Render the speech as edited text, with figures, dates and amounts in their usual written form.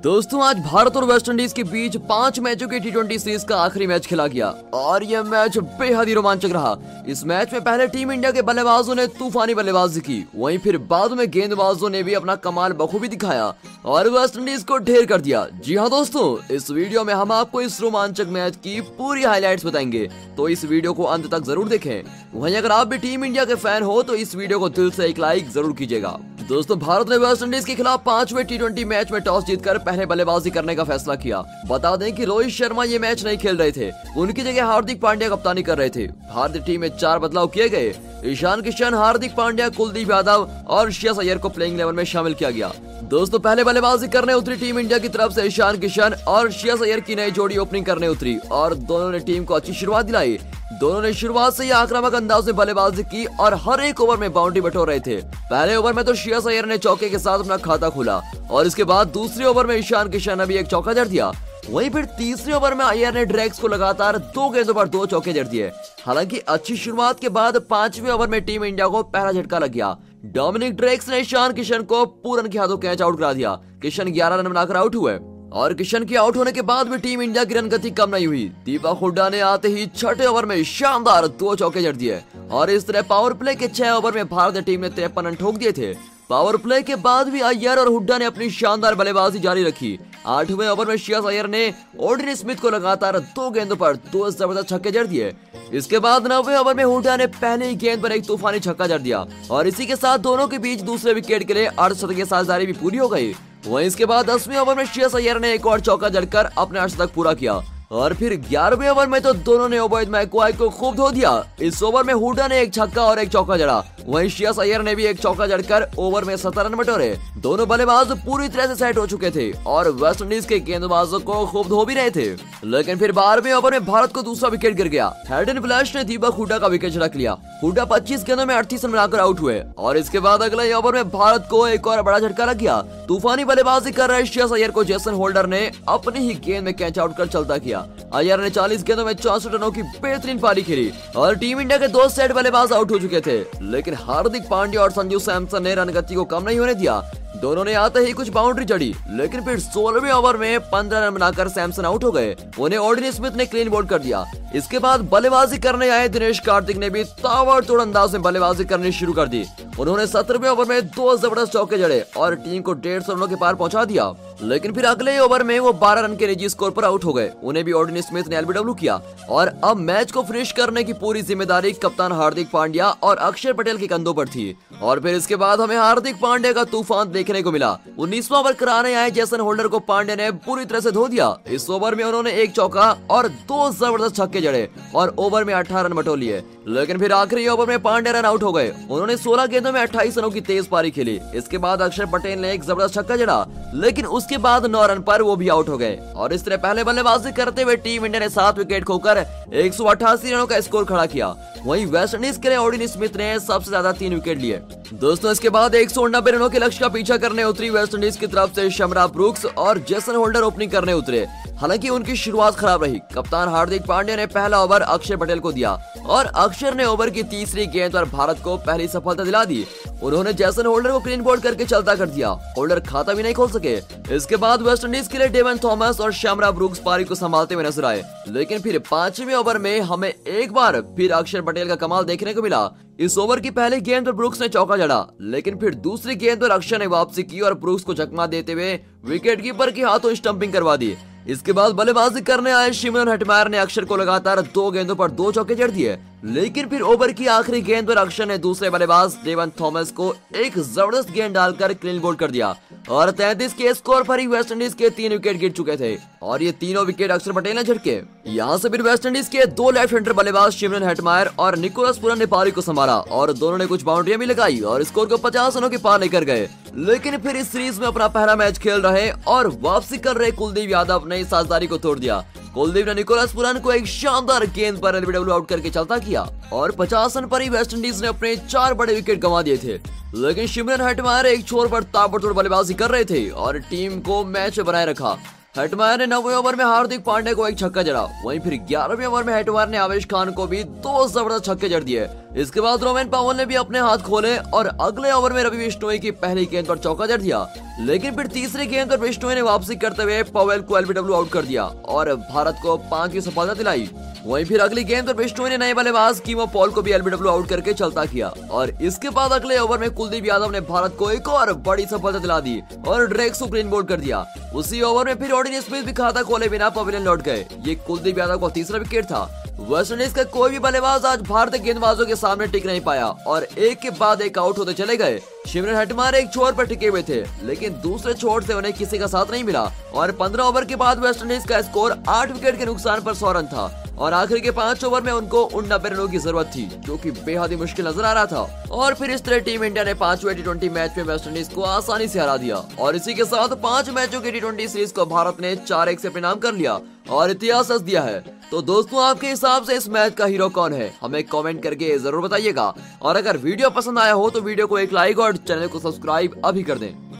दोस्तों आज भारत और वेस्टइंडीज के बीच 5 मैचों की टी20 सीरीज का आखिरी मैच खेला गया और यह मैच बेहद ही रोमांचक रहा। इस मैच में पहले टीम इंडिया के बल्लेबाजों ने तूफानी बल्लेबाजी की, वहीं फिर बाद में गेंदबाजों ने भी अपना कमाल बखूबी दिखाया और वेस्टइंडीज को ढेर कर दिया। जी हाँ दोस्तों, इस वीडियो में हम आपको इस रोमांचक मैच की पूरी हाईलाइट्स बताएंगे, तो इस वीडियो को अंत तक जरूर देखें। वहीं अगर आप भी टीम इंडिया के फैन हो तो इस वीडियो को दिल से एक लाइक जरूर कीजिएगा। दोस्तों भारत ने वेस्टइंडीज के खिलाफ 5वें टी20 मैच में टॉस जीतकर पहले बल्लेबाजी करने का फैसला किया। बता दें कि रोहित शर्मा ये मैच नहीं खेल रहे थे, उनकी जगह हार्दिक पांड्या कप्तानी कर रहे थे। भारतीय टीम में 4 बदलाव किए गए। ईशान किशन, हार्दिक पांड्या, कुलदीप यादव और श्रेयस अय्यर को प्लेइंग 11 में शामिल किया गया। दोस्तों पहले बल्लेबाजी करने उतरी टीम इंडिया की तरफ से ईशान किशन और श्रेयस अय्यर की नई जोड़ी ओपनिंग करने उतरी और दोनों ने टीम को अच्छी शुरुआत दिलाई। दोनों ने शुरुआत से ही आक्रामक अंदाज में बल्लेबाजी की और हर एक ओवर में बाउंड्री बटोर रहे थे। पहले ओवर में तो श्रेयस अय्यर ने चौके के साथ अपना खाता खोला और इसके बाद दूसरे ओवर में ईशान किशन ने भी एक चौका जड़ दिया। वहीं फिर तीसरे ओवर में अय्यर ने ड्रैक्स को लगातार 2 गेंदों पर 2 चौके जड़ दिए। हालांकि अच्छी शुरुआत के बाद 5वें ओवर में टीम इंडिया को पहला झटका लग गया। डोमिनिक ड्रैक्स ने ईशान किशन को पूरन के हाथों कैच आउट करा दिया। किशन 11 रन बनाकर आउट हुए और किशन के आउट होने के बाद भी टीम इंडिया की रन गति कम नहीं हुई। दीपक हुड्डा ने आते ही 6ठे ओवर में शानदार 2 चौके जड़ दिए और इस तरह पावर प्ले के 6 ओवर में भारतीय टीम ने 53 रन ठोक दिए थे। पावर प्ले के बाद भी अय्यर और हुड्डा ने अपनी शानदार बल्लेबाजी जारी रखी। 8वें ओवर में श्रेयस अय्यर ने ऑर्डिन स्मिथ को लगातार 2 गेंदों पर 2 जबरदस्त छक्के जड़ दिए। इसके बाद 9वें ओवर में हुड्डा ने पहले ही गेंद पर एक तूफानी छक्का जड़ दिया और इसी के साथ दोनों के बीच दूसरे विकेट के लिए अर्धशतकीय साझेदारी भी पूरी हो गई। वहीं इसके बाद 10वें ओवर में श्रेयस अय्यर ने एक और चौका जड़कर अपने अर्धशतक पूरा किया और फिर 11वें ओवर में तो दोनों ने ओबायद मैकग्वायर को खूब धो दिया। इस ओवर में हुड्डा ने एक छक्का और एक चौका जड़ा, वहीं श्रेयस अय्यर ने भी एक चौका जड़कर ओवर में 17 रन बटोरे। दोनों बल्लेबाज पूरी तरह से सेट हो चुके थे और वेस्टइंडीज के गेंदबाजों को खूब धो भी रहे थे। लेकिन फिर 12वें ओवर में भारत को दूसरा विकेट गिर गया। हेडन फ्लैश ने दीपक हुड्डा का विकेट झटक लिया। हुड्डा 25 गेंदों में 38 रन बनाकर आउट हुए और इसके बाद अगले ओवर में भारत को एक और बड़ा झटका लग गया। तूफानी बल्लेबाजी कर रहे श्रेयस अय्यर को जेसन होल्डर ने अपनी ही गेंद में कैच आउट कर चलता किया। अय्यर ने 40 गेंदों में 64 रनों की बेहतरीन पारी खेली और टीम इंडिया के 2 सेट बल्लेबाज आउट हो चुके थे। लेकिन हार्दिक पांड्या और संजू सैमसन ने रनगति को कम नहीं होने दिया। दोनों ने आते ही कुछ बाउंड्री जड़ी, लेकिन फिर 16वें ओवर में 15 रन बनाकर सैमसन आउट हो गए। उन्हें ऑर्डिन स्मिथ ने क्लीन बोल्ड कर दिया। इसके बाद बल्लेबाजी करने आए दिनेश कार्तिक ने भी ताबड़तोड़ अंदाज में बल्लेबाजी करनी शुरू कर दी। उन्होंने 17वें ओवर में 2 जबरदस्त चौके जड़े और टीम को 150 रनों के पार पहुंचा दिया। लेकिन फिर अगले ओवर में वो 12 रन के निजी स्कोर पर आउट हो गए। उन्हें भी ऑर्डिन स्मिथ ने एलबीडब्ल्यू किया और अब मैच को फिनिश करने की पूरी जिम्मेदारी कप्तान हार्दिक पांड्या और अक्षर पटेल के कंधों पर थी। और फिर इसके बाद हमें हार्दिक पांड्या का तूफान देखने को मिला। 19वां ओवर कराने आए जेसन होल्डर को पांड्या ने पूरी तरह से धो दिया। इस ओवर में उन्होंने एक चौका और 2 जबरदस्त छक्के जड़े और ओवर में 18 रन बटोर लिए। लेकिन फिर आखिरी ओवर में पांड्या रन आउट हो गए। उन्होंने 16 गेंदों में 28 रनों की तेज पारी खेली। इसके बाद अक्षर पटेल ने एक जबरदस्त छक्का जड़ा, लेकिन उसके बाद 9 रन पर वो भी आउट हो गए और इस तरह पहले बल्लेबाजी करते हुए टीम इंडिया ने 7 विकेट खोकर 188 रनों का स्कोर खड़ा किया। वहीं वेस्टइंडीज के लिए ऑर्डिन स्मिथ ने सबसे ज्यादा 3 विकेट लिए। दोस्तों इसके बाद 190 रनों के लक्ष्य का पीछा करने उतरी वेस्टइंडीज की तरफ से शमरा ब्रूक्स और जेसन होल्डर ओपनिंग करने उतरे। हालांकि उनकी शुरुआत खराब रही। कप्तान हार्दिक पांड्या ने पहला ओवर अक्षर पटेल को दिया और अक्षर ने ओवर की तीसरी गेंद पर भारत को पहली सफलता दिला दी। उन्होंने जेसन होल्डर को क्लीन बोल्ड करके चलता कर दिया। होल्डर खाता भी नहीं खोल सके। इसके बाद वेस्टइंडीज के लिए डेवन थॉमस और शमरा ब्रूक्स पारी को संभालते हुए नजर आए। लेकिन फिर 5वें ओवर में हमें एक बार फिर अक्षर पटेल का कमाल देखने को मिला। इस ओवर की पहली गेंद पर ब्रूक्स ने चौका जड़ा, लेकिन फिर दूसरी गेंद पर अक्षर ने वापसी की और ब्रूक्स को चकमा देते हुए विकेटकीपर के हाथों स्टंपिंग करवा दी। इसके बाद बल्लेबाजी करने आए शिमरन हेटमायर ने अक्षर को लगातार 2 गेंदों पर 2 चौके जड़ दिए। लेकिन फिर ओवर की आखिरी गेंद पर अक्षर ने दूसरे बल्लेबाज डेवन थॉमस को एक जबरदस्त गेंद डालकर क्लीन बोल्ड कर दिया और 33 के स्कोर पर ही वेस्टइंडीज के 3 विकेट गिर चुके थे और ये तीनों विकेट अक्षर पटेल ने झटके। यहाँ से फिर वेस्टइंडीज के 2 लेफ्ट हैंडर बल्लेबाज शिमरन हेटमायर और निकोलस पुरन ने पारी को संभाला और दोनों ने कुछ बाउंड्रियां भी लगाई और स्कोर को 50 रनों के पार लेकर गए। लेकिन फिर इस सीरीज में अपना पहला मैच खेल रहे और वापसी कर रहे कुलदीप यादव ने साझेदारी को तोड़ दिया। कुलदीप ने निकोलस पुरन को एक शानदार गेंद पर एलबीडब्ल्यू आउट करके चलता किया और 50 रन पर ही वेस्टइंडीज ने अपने 4 बड़े विकेट गंवा दिए थे। लेकिन शिमरन हेटमायर एक छोर पर ताबड़तोड़ बल्लेबाजी कर रहे थे और टीम को मैच में बनाए रखा। हेटमायर ने 9वें ओवर में हार्दिक पांड्या को एक छक्का जड़ा। वहीं फिर 11वें ओवर में हेटमायर ने आवेश खान को भी 2 जबरदस्त छक्के जड़ दिए। इसके बाद रोमेन पावेल ने भी अपने हाथ खोले और अगले ओवर में रवि बिश्नोई की पहली गेंद पर चौका जड़ दिया। लेकिन फिर तीसरी गेंद पर बिश्नोई ने वापसी करते हुए पावेल को एलबीडब्ल्यू आउट कर दिया और भारत को 5 की सफलता दिलाई। वहीं फिर अगली गेंद पर बिश्नोई ने नए बल्लेबाज कीमो पॉल को भी एलबीडब्ल्यू आउट करके चलता किया और इसके बाद अगले ओवर में कुलदीप यादव ने भारत को एक और बड़ी सफलता दिला दी और ड्रेक्स को ग्रीन बोल्ड कर दिया। उसी ओवर में फिर ऑडिन स्मिथ भी खाता खोले बिना पवेलियन लौट गए। ये कुलदीप यादव का तीसरा विकेट था। वेस्टइंडीज का कोई भी बल्लेबाज आज भारतीय गेंदबाजों के सामने टिक नहीं पाया और एक के बाद एक आउट होते चले गए। शिमरन हेटमायर एक छोर पर टिके हुए थे, लेकिन दूसरे छोर से उन्हें किसी का साथ नहीं मिला और 15 ओवर के बाद वेस्टइंडीज का स्कोर 8 विकेट के नुकसान पर 100 रन था और आखिर के 5 ओवर में उनको 89 रनों की जरूरत थी, जो कि बेहद ही मुश्किल नजर आ रहा था। और फिर इस तरह टीम इंडिया ने 5वें टी20 मैच में वेस्टइंडीज को आसानी से हरा दिया और इसी के साथ 5 मैचों की टी20 सीरीज को भारत ने 4-1 से परिणाम कर लिया और इतिहास रच दिया है। तो दोस्तों, आपके हिसाब से इस मैच का हीरो कौन है, हमें कमेंट करके जरूर बताइएगा। और अगर वीडियो पसंद आया हो तो वीडियो को एक लाइक और चैनल को सब्सक्राइब अभी कर दें।